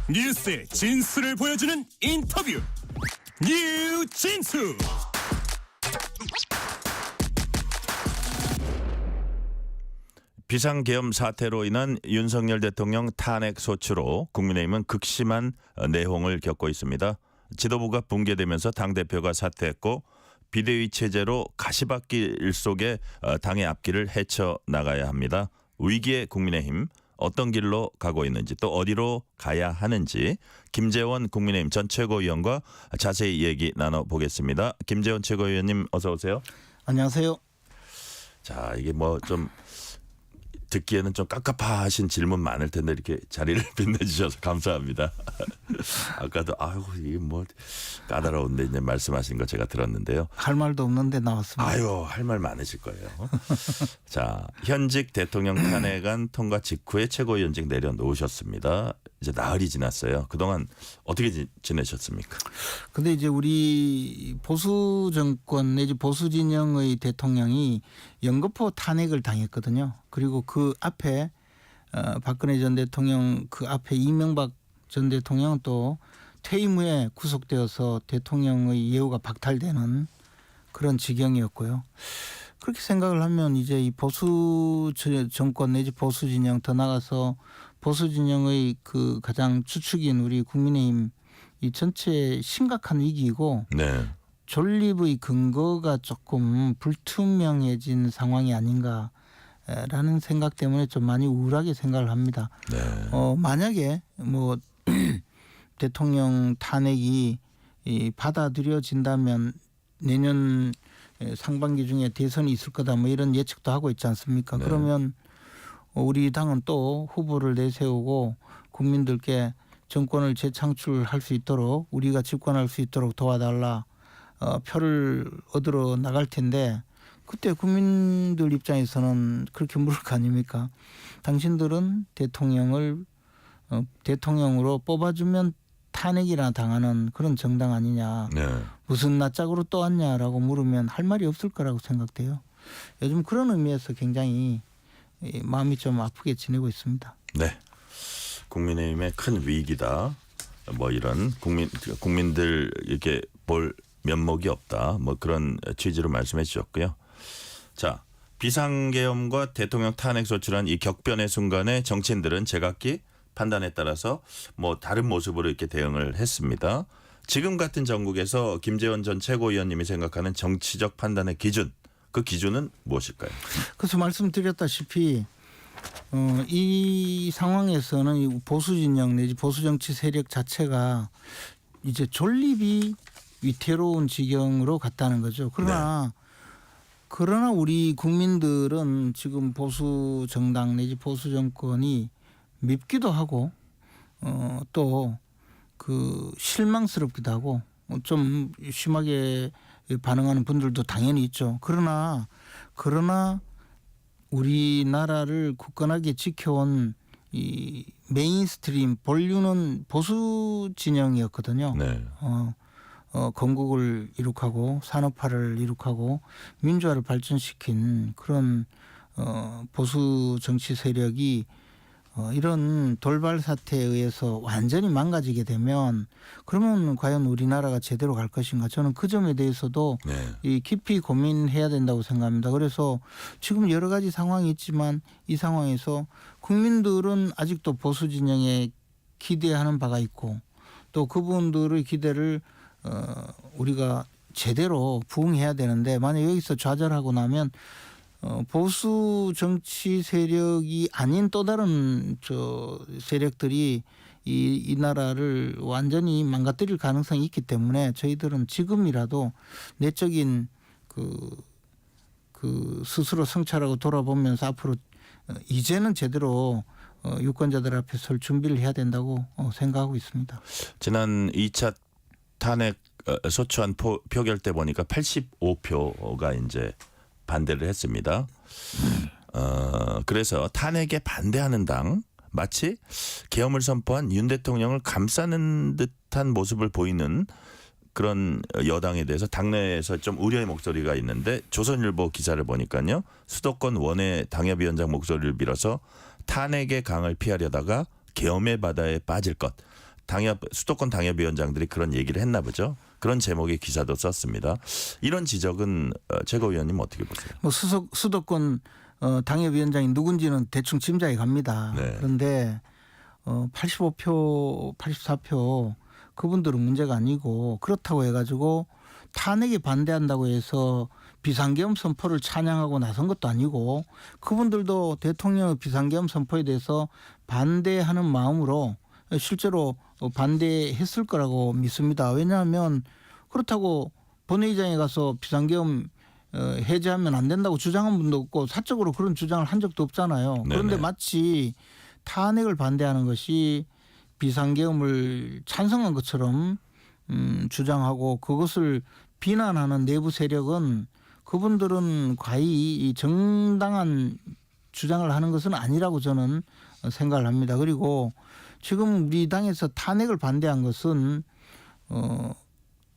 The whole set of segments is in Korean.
뉴스의 진수를 보여주는 인터뷰 뉴진수. 비상계엄 사태로 인한 윤석열 대통령 탄핵 소추로 국민의힘은 극심한 내홍을 겪고 있습니다. 지도부가 붕괴되면서 당대표가 사퇴했고 비대위 체제로 가시밭길 속에 당의 앞길을 헤쳐나가야 합니다. 위기의 국민의힘 어떤 길로 가고 있는지 또 어디로 가야 하는지 김재원 국민의힘 전 최고위원과 자세히 얘기 나눠보겠습니다. 김재원 최고위원님 어서 오세요. 안녕하세요. 자, 이게 뭐 좀 듣기에는 좀 깝깝하신 질문 많을 텐데 이렇게 자리를 빛내주셔서 감사합니다. 아까도 아유 이게 뭐 까다로운데 이제 말씀하신 거 제가 들었는데요. 할 말도 없는데 나왔습니다. 아유 할 말 많으실 거예요. 자, 현직 대통령 탄핵안 통과 직후에 최고위원직 내려놓으셨습니다. 이제 나흘이 지났어요. 그동안 어떻게 지내셨습니까? 근데 이제 우리 보수 정권 내지 보수 진영의 대통령이 연거푸 탄핵을 당했거든요. 그리고 그 앞에 박근혜 전 대통령 그 앞에 이명박 전 대통령은 또 퇴임 후에 구속되어서 대통령의 예우가 박탈되는 그런 지경이었고요. 그렇게 생각을 하면 이제 이 보수 정권 내지 보수 진영 더 나가서 보수 진영의 그 가장 주축인 우리 국민의힘 이 전체 심각한 위기이고 네. 존립의 근거가 조금 불투명해진 상황이 아닌가라는 생각 때문에 좀 많이 우울하게 생각을 합니다. 네. 만약에 뭐 대통령 탄핵이 받아들여진다면 내년 상반기 중에 대선이 있을 거다 뭐 이런 예측도 하고 있지 않습니까? 네. 그러면 우리 당은 또 후보를 내세우고 국민들께 정권을 재창출할 수 있도록 우리가 집권할 수 있도록 도와달라 표를 얻으러 나갈 텐데 그때 국민들 입장에서는 그렇게 물을 거 아닙니까? 당신들은 대통령으로 뽑아주면 탄핵이나 당하는 그런 정당 아니냐. 네. 무슨 낯짝으로 또 왔냐라고 물으면 할 말이 없을 거라고 생각돼요. 요즘 그런 의미에서 굉장히 마음이 좀 아프게 지내고 있습니다. 네. 국민의힘의 큰 위기다. 뭐 이런 국민들 이렇게 볼 면목이 없다. 뭐 그런 취지로 말씀해 주셨고요. 자, 비상계엄과 대통령 탄핵 소추란 이 격변의 순간에 정치인들은 제각기 판단에 따라서 뭐 다른 모습으로 이렇게 대응을 했습니다. 지금 같은 정국에서 김재원 전 최고위원님이 생각하는 정치적 판단의 기준, 그 기준은 무엇일까요? 그래서 말씀드렸다시피 이 상황에서는 이 보수 진영 내지 보수 정치 세력 자체가 이제 존립이 위태로운 지경으로 갔다는 거죠. 그러나 우리 국민들은 지금 보수 정당 내지 보수 정권이 밉기도 하고 또 그 실망스럽기도 하고 좀 심하게 반응하는 분들도 당연히 있죠. 그러나 우리나라를 굳건하게 지켜온 이 메인스트림 본류는 보수 진영이었거든요. 네. 건국을 이룩하고 산업화를 이룩하고 민주화를 발전시킨 그런 보수 정치 세력이 이런 돌발 사태에 의해서 완전히 망가지게 되면 그러면 과연 우리나라가 제대로 갈 것인가? 저는 그 점에 대해서도 네. 깊이 고민해야 된다고 생각합니다. 그래서 지금 여러 가지 상황이 있지만 이 상황에서 국민들은 아직도 보수 진영에 기대하는 바가 있고 또 그분들의 기대를 우리가 제대로 부응해야 되는데 만약 여기서 좌절하고 나면 보수 정치 세력이 아닌 또 다른 세력들이 이 나라를 완전히 망가뜨릴 가능성이 있기 때문에 저희들은 지금이라도 내적인 그 스스로 성찰하고 돌아보면서 앞으로 이제는 제대로 유권자들 앞에 설 준비를 해야 된다고 생각하고 있습니다. 지난 2차 탄핵 소추안 표결 때 보니까 85표가 이제 반대를 했습니다. 그래서 탄핵에 반대하는 당 마치 계엄을 선포한 윤 대통령을 감싸는 듯한 모습을 보이는 그런 여당에 대해서 당내에서 좀 우려의 목소리가 있는데 조선일보 기사를 보니까요. 수도권 원외 당협위원장 목소리를 빌어서 탄핵의 강을 피하려다가 계엄의 바다에 빠질 것. 수도권 당협위원장들이 그런 얘기를 했나 보죠. 그런 제목의 기사도 썼습니다. 이런 지적은 최고위원님 어떻게 보세요? 뭐 수도권 당협위원장이 누군지는 대충 짐작이 갑니다. 네. 그런데 85표, 84표 그분들은 문제가 아니고 그렇다고 해가지고 탄핵에 반대한다고 해서 비상계엄 선포를 찬양하고 나선 것도 아니고 그분들도 대통령의 비상계엄 선포에 대해서 반대하는 마음으로 실제로 반대했을 거라고 믿습니다. 왜냐하면 그렇다고 본회의장에 가서 비상계엄 해제하면 안 된다고 주장한 분도 없고 사적으로 그런 주장을 한 적도 없잖아요. 그런데 네네. 마치 탄핵을 반대하는 것이 비상계엄을 찬성한 것처럼 주장하고 그것을 비난하는 내부 세력은 그분들은 과히 이 정당한 주장을 하는 것은 아니라고 저는 생각을 합니다. 그리고 지금 우리 당에서 탄핵을 반대한 것은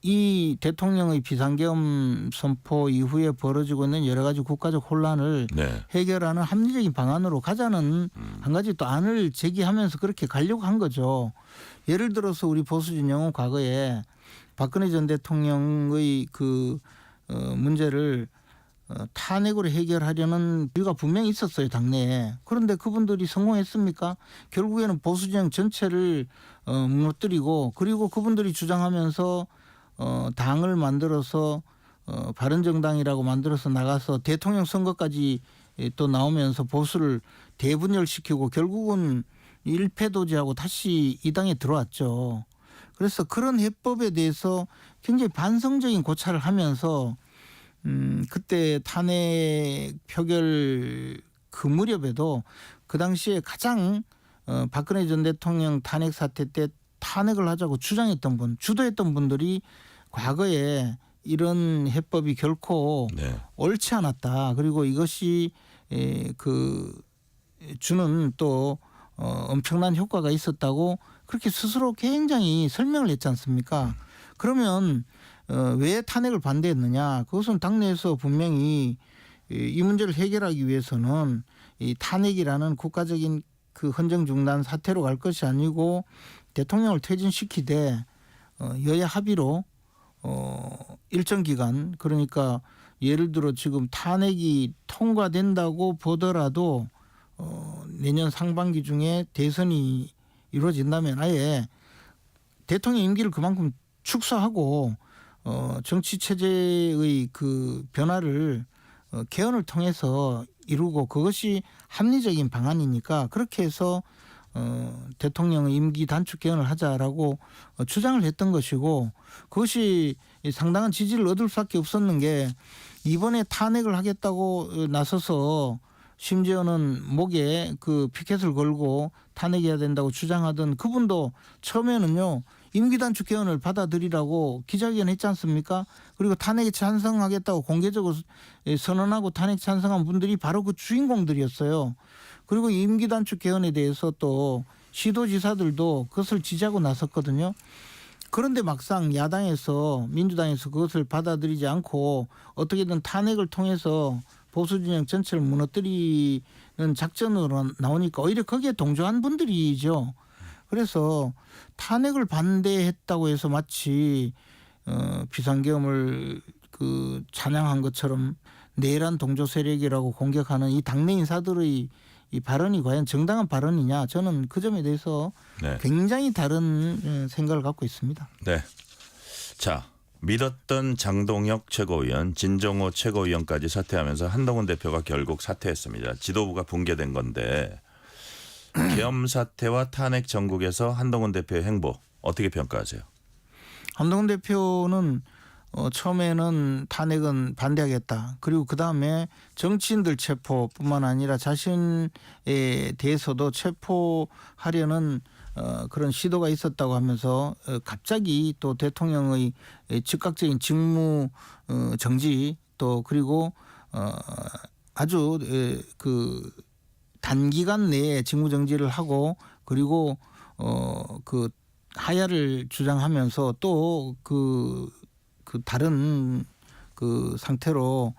이 대통령의 비상계엄 선포 이후에 벌어지고 있는 여러 가지 국가적 혼란을 네. 해결하는 합리적인 방안으로 가자는 한 가지 또 안을 제기하면서 그렇게 가려고 한 거죠. 예를 들어서 우리 보수 진영은 과거에 박근혜 전 대통령의 그 문제를 탄핵으로 해결하려는 이유가 분명히 있었어요, 당내에. 그런데 그분들이 성공했습니까? 결국에는 보수 진영 전체를 무너뜨리고 그리고 그분들이 주장하면서 당을 만들어서 바른정당이라고 만들어서 나가서 대통령 선거까지 또 나오면서 보수를 대분열시키고 결국은 일패도지하고 다시 이 당에 들어왔죠. 그래서 그런 해법에 대해서 굉장히 반성적인 고찰을 하면서 그때 탄핵 표결 그 무렵에도 그 당시에 가장 박근혜 전 대통령 탄핵 사태 때 탄핵을 하자고 주장했던 분, 주도했던 분들이 과거에 이런 해법이 결코 네. 옳지 않았다. 그리고 이것이 주는 또 엄청난 효과가 있었다고 그렇게 스스로 굉장히 설명을 했지 않습니까? 그러면 왜 탄핵을 반대했느냐? 그것은 당내에서 분명히 이 문제를 해결하기 위해서는 이 탄핵이라는 국가적인 그 헌정 중단 사태로 갈 것이 아니고 대통령을 퇴진시키되 여야 합의로 일정 기간 그러니까 예를 들어 지금 탄핵이 통과된다고 보더라도 내년 상반기 중에 대선이 이루어진다면 아예 대통령 임기를 그만큼 축소하고 정치 체제의 그 변화를 개헌을 통해서 이루고 그것이 합리적인 방안이니까 그렇게 해서 대통령의 임기 단축 개헌을 하자라고 주장을 했던 것이고 그것이 상당한 지지를 얻을 수밖에 없었는 게 이번에 탄핵을 하겠다고 나서서 심지어는 목에 그 피켓을 걸고 탄핵해야 된다고 주장하던 그분도 처음에는요 임기 단축 개헌을 받아들이라고 기자회견 했지 않습니까? 그리고 탄핵에 찬성하겠다고 공개적으로 선언하고 탄핵 찬성한 분들이 바로 그 주인공들이었어요. 그리고 임기 단축 개헌에 대해서 또 시도지사들도 그것을 지지하고 나섰거든요. 그런데 막상 야당에서 민주당에서 그것을 받아들이지 않고 어떻게든 탄핵을 통해서 보수진영 전체를 무너뜨리는 작전으로 나오니까 오히려 거기에 동조한 분들이죠. 그래서 탄핵을 반대했다고 해서 마치 비상계엄을 그 찬양한 것처럼 내란 동조 세력이라고 공격하는 이 당내 인사들의 이 발언이 과연 정당한 발언이냐 저는 그 점에 대해서 네. 굉장히 다른 생각을 갖고 있습니다. 네. 자, 믿었던 장동혁 최고위원, 진정호 최고위원까지 사퇴하면서 한동훈 대표가 결국 사퇴했습니다. 지도부가 붕괴된 건데 계엄 사태와 탄핵 전국에서 한동훈 대표의 행보 어떻게 평가하세요? 한동훈 대표는 처음에는 탄핵은 반대하겠다. 그리고 그다음에 정치인들 체포뿐만 아니라 자신에 대해서도 체포하려는 그런 시도가 있었다고 하면서 갑자기 또 대통령의 즉각적인 직무 정지 또 그리고 아주 그 단기간 내에 직무 정지를 하고 그리고 그 하야를 주장하면서 또 그 다른 그 상태로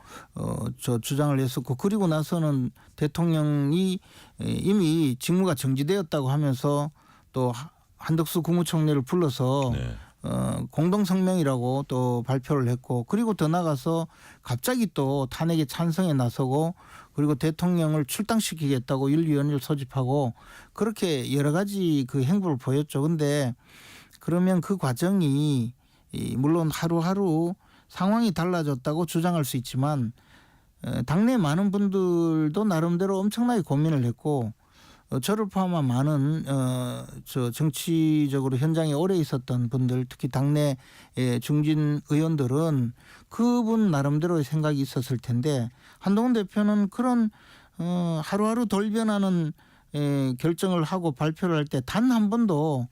저 주장을 했었고 그리고 나서는 대통령이 이미 직무가 정지되었다고 하면서 또 한덕수 국무총리를 불러서 네. 공동 성명이라고 또 발표를 했고 그리고 더 나가서 갑자기 또 탄핵에 찬성에 나서고 그리고 대통령을 출당시키겠다고 윤리위원회를 소집하고 그렇게 여러 가지 그 행보를 보였죠. 근데 그러면 그 과정이 물론 하루하루 상황이 달라졌다고 주장할 수 있지만 당내 많은 분들도 나름대로 엄청나게 고민을 했고 저를 포함한 많은 저 정치적으로 현장에 오래 있었던 분들 특히 당내 중진 의원들은 그분 나름대로의 생각이 있었을 텐데 한동훈 대표는 그런 하루하루 돌변하는 결정을 하고 발표를 할 때 단 한 번도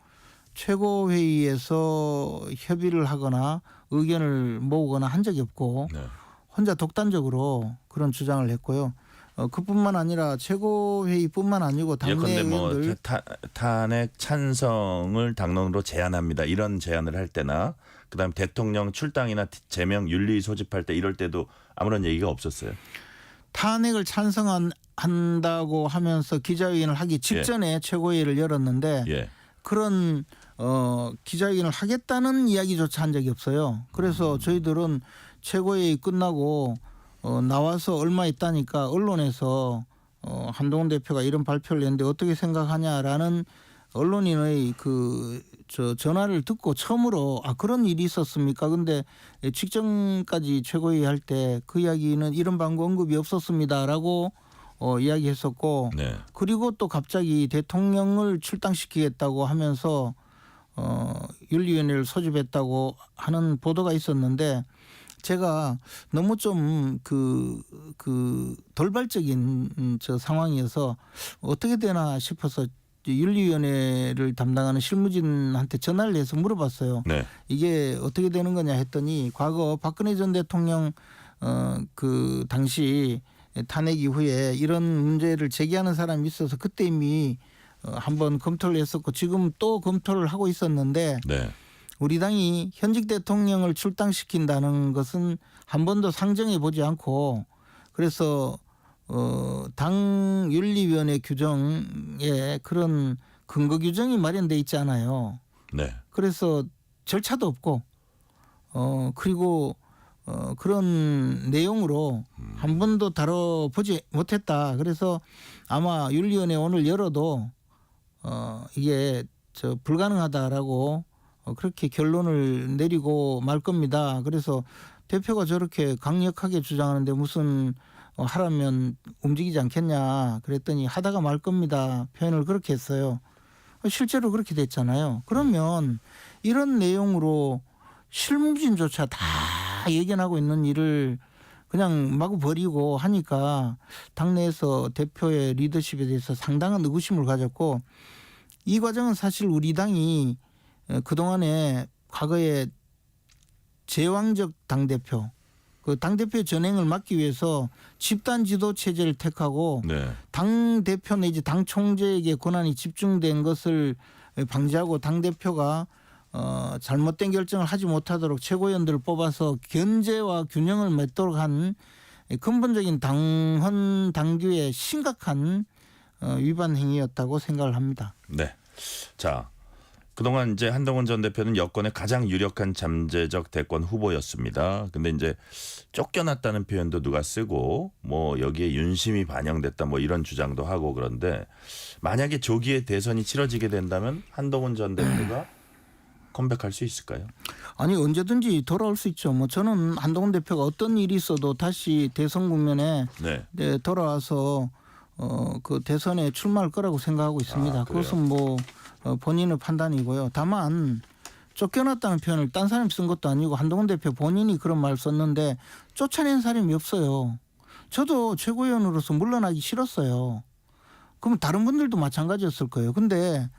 최고회의에서 협의를 하거나 의견을 모으거나 한 적이 없고 네. 혼자 독단적으로 그런 주장을 했고요. 그뿐만 아니라 최고회의뿐만 아니고 당내 예컨대 뭐 의원들 탄핵 찬성을 당론으로 제안합니다. 이런 제안을 할 때나 그다음 대통령 출당이나 제명 윤리 소집할 때 이럴 때도 아무런 얘기가 없었어요. 탄핵을 찬성한다고 하면서 기자회견을 하기 직전에 최고회의를 열었는데 예. 그런 기자회견을 하겠다는 이야기조차 한 적이 없어요. 그래서 저희들은 최고회의 끝나고 나와서 얼마 있다니까 언론에서 한동훈 대표가 이런 발표를 했는데 어떻게 생각하냐라는 언론인의 전화를 듣고 처음으로 그런 일이 있었습니까? 근데 직전까지 최고회의 할 때 그 이야기는 이런 방구 언급이 없었습니다라고 이야기했었고 네. 그리고 또 갑자기 대통령을 출당시키겠다고 하면서 윤리위원회를 소집했다고 하는 보도가 있었는데 제가 너무 좀 돌발적인 저 상황이어서 어떻게 되나 싶어서 윤리위원회를 담당하는 실무진한테 전화를 해서 물어봤어요. 네. 이게 어떻게 되는 거냐 했더니 과거 박근혜 전 대통령 그 당시 탄핵 이후에 이런 문제를 제기하는 사람이 있어서 그때 이미 한번 검토를 했었고 지금 또 검토를 하고 있었는데 네. 우리 당이 현직 대통령을 출당시킨다는 것은 한 번도 상정해 보지 않고 그래서 당 윤리위원회 규정에 그런 근거 규정이 마련돼 있지 않아요. 네. 그래서 절차도 없고 그리고 그런 내용으로 한 번도 다뤄보지 못했다. 그래서 아마 윤리위원회 오늘 열어도 이게 불가능하다라고 그렇게 결론을 내리고 말 겁니다. 그래서 대표가 저렇게 강력하게 주장하는데 무슨 하라면 움직이지 않겠냐 그랬더니 하다가 말 겁니다. 표현을 그렇게 했어요. 실제로 그렇게 됐잖아요. 그러면 이런 내용으로 실무진조차 다 예견하고 있는 일을 그냥 마구 버리고 하니까 당내에서 대표의 리더십에 대해서 상당한 의구심을 가졌고 이 과정은 사실 우리 당이 그동안에 과거에 제왕적 당대표 그 당대표 전행을 막기 위해서 집단 지도 체제를 택하고 네. 당대표 내지 당 총재에게 권한이 집중된 것을 방지하고 당대표가 잘못된 결정을 하지 못하도록 최고위원들을 뽑아서 견제와 균형을 맺도록 한 근본적인 당헌 당규의 심각한 위반 행위였다고 생각을 합니다. 네. 자, 그동안 이제 한동훈 전 대표는 여권의 가장 유력한 잠재적 대권 후보였습니다. 근데 이제 쫓겨났다는 표현도 누가 쓰고 뭐 여기에 윤심이 반영됐다 뭐 이런 주장도 하고 그런데 만약에 조기에 대선이 치러지게 된다면 한동훈 전 대표가 컴백할 수 있을까요? 아니 언제든지 돌아올 수 있죠. 뭐 저는 한동훈 대표가 어떤 일이 있어도 다시 대선 국면에 네. 돌아와서 그 대선에 출마할 거라고 생각하고 있습니다. 그래요? 그것은 뭐 본인의 판단이고요. 다만 쫓겨났다는 표현을 딴 사람이 쓴 것도 아니고 한동훈 대표 본인이 그런 말을 썼는데 쫓아낸 사람이 없어요. 저도 최고위원으로서 물러나기 싫었어요. 그럼 다른 분들도 마찬가지였을 거예요. 근데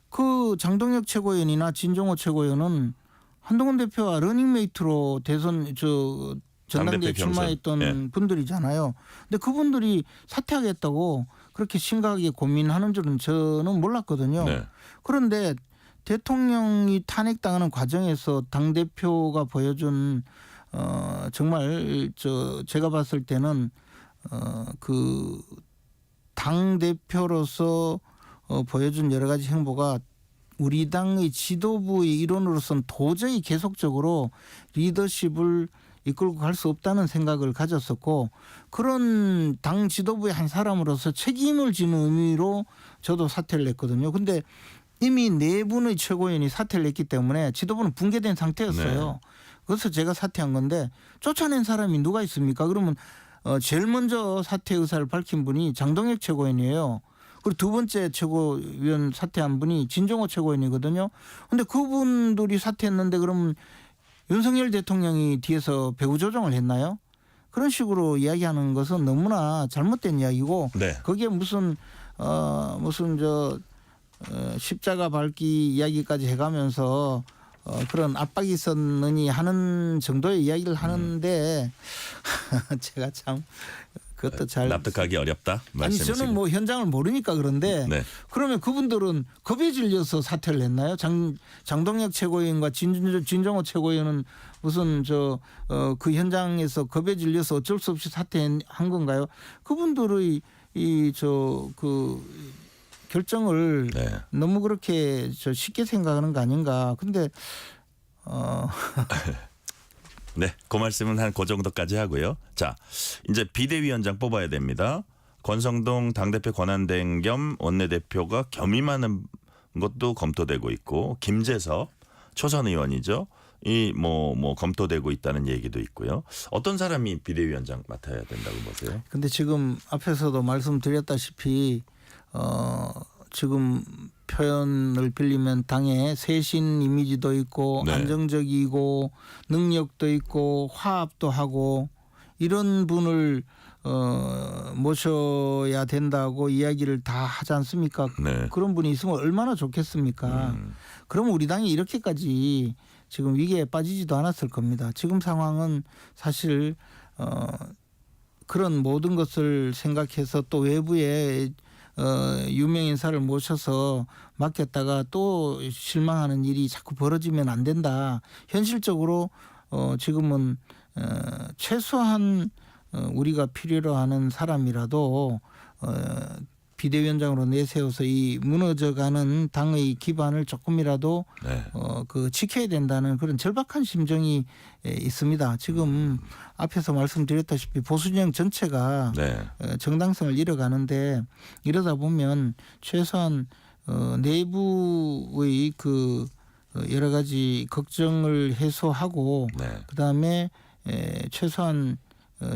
그 장동혁 최고위원이나 진종호 최고위원은 한동훈 대표와 러닝메이트로 대선 전당대회 당대표 경선. 출마했던 예. 분들이잖아요. 근데 그분들이 사퇴하겠다고 그렇게 심각하게 고민하는 줄은 저는 몰랐거든요. 네. 그런데 대통령이 탄핵당하는 과정에서 당대표가 보여준 정말 제가 봤을 때는 그 당대표로서 보여준 여러 가지 행보가 우리 당의 지도부의 일원으로서는 도저히 계속적으로 리더십을 이끌고 갈 수 없다는 생각을 가졌었고 그런 당 지도부의 한 사람으로서 책임을 지는 의미로 저도 사퇴를 냈거든요. 근데 이미 네 분의 최고위원이 사퇴를 냈기 때문에 지도부는 붕괴된 상태였어요. 네. 그래서 제가 사퇴한 건데 쫓아낸 사람이 누가 있습니까? 그러면 제일 먼저 사퇴 의사를 밝힌 분이 장동혁 최고위원이에요. 그리고 두 번째 최고위원 사퇴한 분이 진정호 최고위원이거든요. 근데 그분들이 사퇴했는데 그러면 윤석열 대통령이 뒤에서 배후 조정을 했나요? 그런 식으로 이야기하는 것은 너무나 잘못된 이야기고 네. 거기에 무슨 십자가 밟기 이야기까지 해가면서 그런 압박이 있었느니 하는 정도의 이야기를 하는데 제가 참 그것도 잘 납득하기 어렵다 아니 말씀이시고. 저는 뭐 현장을 모르니까 그런데 네. 그러면 그분들은 겁에 질려서 사퇴를 했나요? 장동혁 최고위원과 진정호 최고위원은 무슨 그 현장에서 겁에 질려서 어쩔 수 없이 사퇴한 건가요? 그분들의 그 결정을 네. 너무 그렇게 쉽게 생각하는 거 아닌가? 근데 네, 그 말씀은 한 그 정도까지 하고요. 자, 이제 비대위원장 뽑아야 됩니다. 권성동 당대표 권한대행 겸 원내대표가 겸임하는 것도 검토되고 있고 김재섭 초선 의원이죠. 이 뭐 검토되고 있다는 얘기도 있고요. 어떤 사람이 비대위원장 맡아야 된다고 보세요? 근데 지금 앞에서도 말씀드렸다시피 지금 표현을 빌리면 당에 세신 이미지도 있고 네. 안정적이고 능력도 있고 화합도 하고 이런 분을 모셔야 된다고 이야기를 다 하지 않습니까? 네. 그런 분이 있으면 얼마나 좋겠습니까? 그러면 우리 당이 이렇게까지 지금 위기에 빠지지도 않았을 겁니다. 지금 상황은 사실 그런 모든 것을 생각해서 또 외부에 유명 인사를 모셔서 맡겼다가 또 실망하는 일이 자꾸 벌어지면 안 된다. 현실적으로 지금은 최소한 우리가 필요로 하는 사람이라도 비대위원장으로 내세워서 이 무너져가는 당의 기반을 조금이라도 네. 지켜야 된다는 그런 절박한 심정이 있습니다. 지금 앞에서 말씀드렸다시피 보수진영 전체가 네. 정당성을 잃어가는데 이러다 보면 최소한 내부의 그 여러 가지 걱정을 해소하고 네. 그다음에 최소한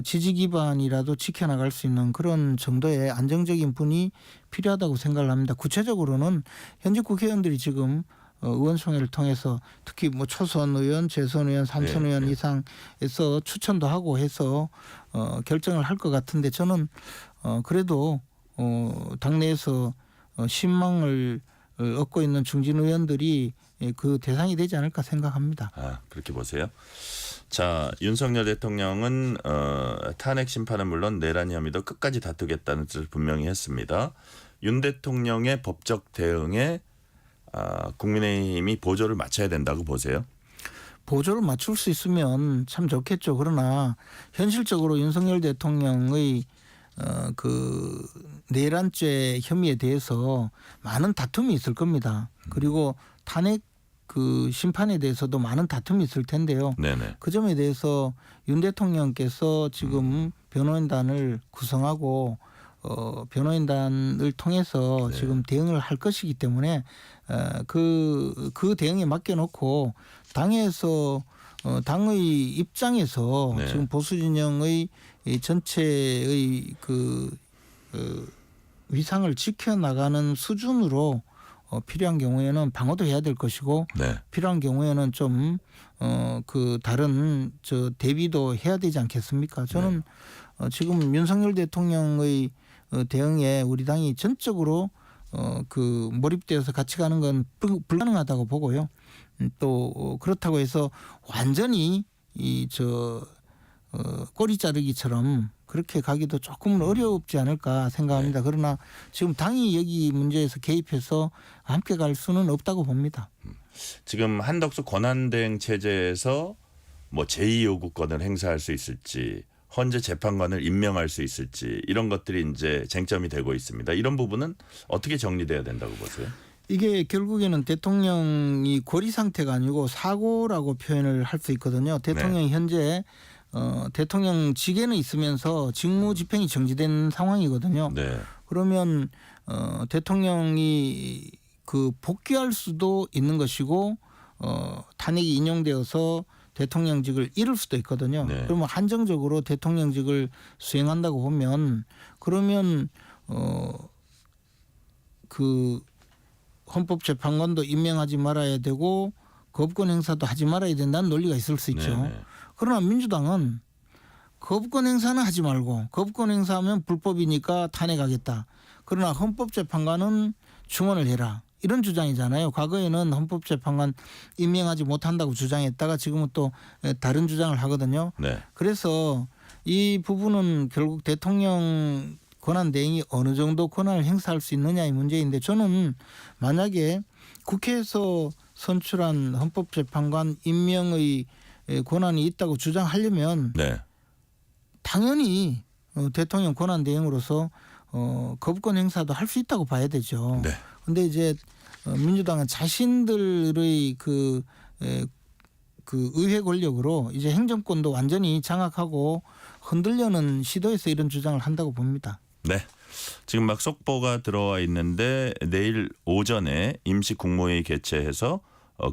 지지 기반이라도 지켜나갈 수 있는 그런 정도의 안정적인 분이 필요하다고 생각을 합니다. 구체적으로는 현직 국회의원들이 지금 의원총회를 통해서 특히 뭐 초선 의원, 재선 의원, 삼선 의원 이상에서 추천도 하고 해서 결정을 할 것 같은데 저는 그래도 당내에서 신망을 얻고 있는 중진 의원들이 그 대상이 되지 않을까 생각합니다. 아, 그렇게 보세요. 자, 윤석열 대통령은 탄핵 심판은 물론 내란 혐의도 끝까지 다투겠다는 뜻을 분명히 했습니다. 윤 대통령의 법적 대응에 국민의힘이 보조를 맞춰야 된다고 보세요. 보조를 맞출 수 있으면 참 좋겠죠. 그러나 현실적으로 윤석열 대통령의 그 내란죄 혐의에 대해서 많은 다툼이 있을 겁니다. 그리고 탄핵 그 심판에 대해서도 많은 다툼이 있을 텐데요. 네네. 그 점에 대해서 윤 대통령께서 지금 변호인단을 구성하고 변호인단을 통해서 네. 지금 대응을 할 것이기 때문에 그 대응에 맡겨놓고 당에서 당의 입장에서 네. 지금 보수 진영의 이 전체의 그 위상을 지켜나가는 수준으로 필요한 경우에는 방어도 해야 될 것이고 네. 필요한 경우에는 좀 그 다른 대비도 해야 되지 않겠습니까? 저는 지금 윤석열 대통령의 대응에 우리 당이 전적으로 그 몰입되어서 같이 가는 건 불가능하다고 보고요. 또 그렇다고 해서 완전히 꼬리 자르기처럼 그렇게 가기도 조금은 어렵지 않을까 생각합니다. 그러나 지금 당이 여기 문제에서 개입해서 함께 갈 수는 없다고 봅니다. 지금 한덕수 권한대행 체제에서 뭐 제2요구권을 행사할 수 있을지 헌재 재판관을 임명할 수 있을지 이런 것들이 이제 쟁점이 되고 있습니다. 이런 부분은 어떻게 정리돼야 된다고 보세요? 이게 결국에는 대통령이 고리 상태가 아니고 사고라고 표현을 할 수 있거든요. 대통령이 현재 대통령직에는 있으면서 직무 집행이 정지된 상황이거든요. 네. 그러면 대통령이 그 복귀할 수도 있는 것이고 탄핵이 인용되어서 대통령직을 잃을 수도 있거든요. 네. 그러면 한정적으로 대통령직을 수행한다고 보면 그러면 그 헌법재판관도 임명하지 말아야 되고 거부권 행사도 하지 말아야 된다는 논리가 있을 수 있죠. 네. 그러나 민주당은 거부권 행사는 하지 말고 거부권 행사하면 불법이니까 탄핵하겠다. 그러나 헌법재판관은 충원을 해라. 이런 주장이잖아요. 과거에는 헌법재판관 임명하지 못한다고 주장했다가 지금은 또 다른 주장을 하거든요. 네. 그래서 이 부분은 결국 대통령 권한 대행이 어느 정도 권한을 행사할 수 있느냐의 문제인데 저는 만약에 국회에서 선출한 헌법재판관 임명의 권한이 있다고 주장하려면 네. 당연히 대통령 권한 대행으로서 거부권 행사도 할 수 있다고 봐야 되죠. 네. 근데 이제 민주당은 자신들의 그 의회 권력으로 이제 행정권도 완전히 장악하고 흔들려는 시도에서 이런 주장을 한다고 봅니다. 네. 지금 막 속보가 들어와 있는데 내일 오전에 임시 국무회의 개최해서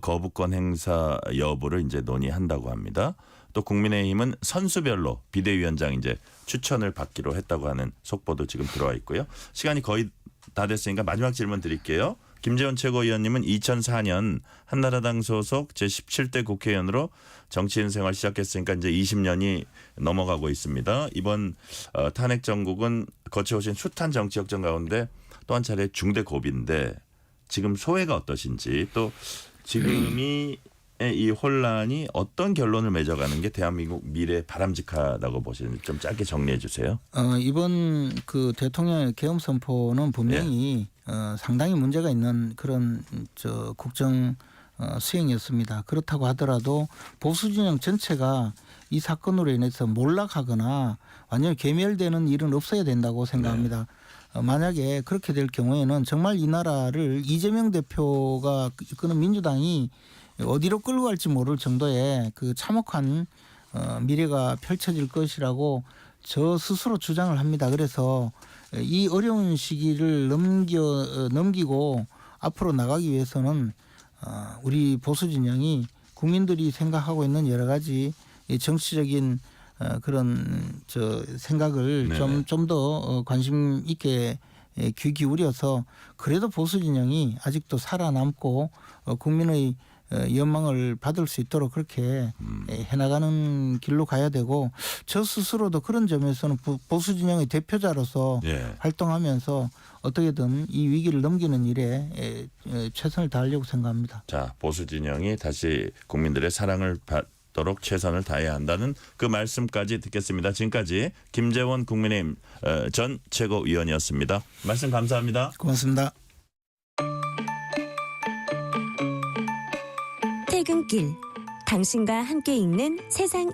거부권 행사 여부를 이제 논의한다고 합니다. 또 국민의힘은 선수별로 비대위원장 이제 추천을 받기로 했다고 하는 속보도 지금 들어와 있고요. 시간이 거의 다 됐으니까 마지막 질문 드릴게요. 김재원 최고위원님은 2004년 한나라당 소속 제17대 국회의원으로 정치인 생활 시작했으니까 이제 20년이 넘어가고 있습니다. 이번 탄핵 정국은 거쳐오신 숱한 정치 역전 가운데 또 한 차례 중대 고비인데 지금 소회가 어떠신지 또 지금이 이 혼란이 어떤 결론을 맺어가는 게 대한민국 미래에 바람직하다고 보시는지 좀 짧게 정리해 주세요. 이번 그 대통령의 계엄 선포는 분명히 상당히 문제가 있는 그런 국정 수행이었습니다. 그렇다고 하더라도 보수 진영 전체가 이 사건으로 인해서 몰락하거나 완전히 괴멸되는 일은 없어야 된다고 생각합니다. 만약에 그렇게 될 경우에는 정말 이 나라를 이재명 대표가 이끄는 민주당이 어디로 끌고 갈지 모를 정도의 그 참혹한 미래가 펼쳐질 것이라고 저 스스로 주장을 합니다. 그래서 이 어려운 시기를 넘기고 앞으로 나가기 위해서는 우리 보수 진영이 국민들이 생각하고 있는 여러 가지 정치적인 그런 생각을 좀 더 관심 있게 귀 기울여서 그래도 보수 진영이 아직도 살아남고 국민의 연망을 받을 수 있도록 그렇게 해나가는 길로 가야 되고 저 스스로도 그런 점에서는 보수 진영의 대표자로서 활동하면서 어떻게든 이 위기를 넘기는 일에 최선을 다하려고 생각합니다. 자, 보수 진영이 다시 국민들의 사랑을 받도록 최선을 다해야 한다는 그 말씀까지 듣겠습니다. 지금까지 김재원 국민의힘 전 최고위원이었습니다. 말씀 감사합니다. 고맙습니다. 퇴근길, 당신과 함께 읽는 세상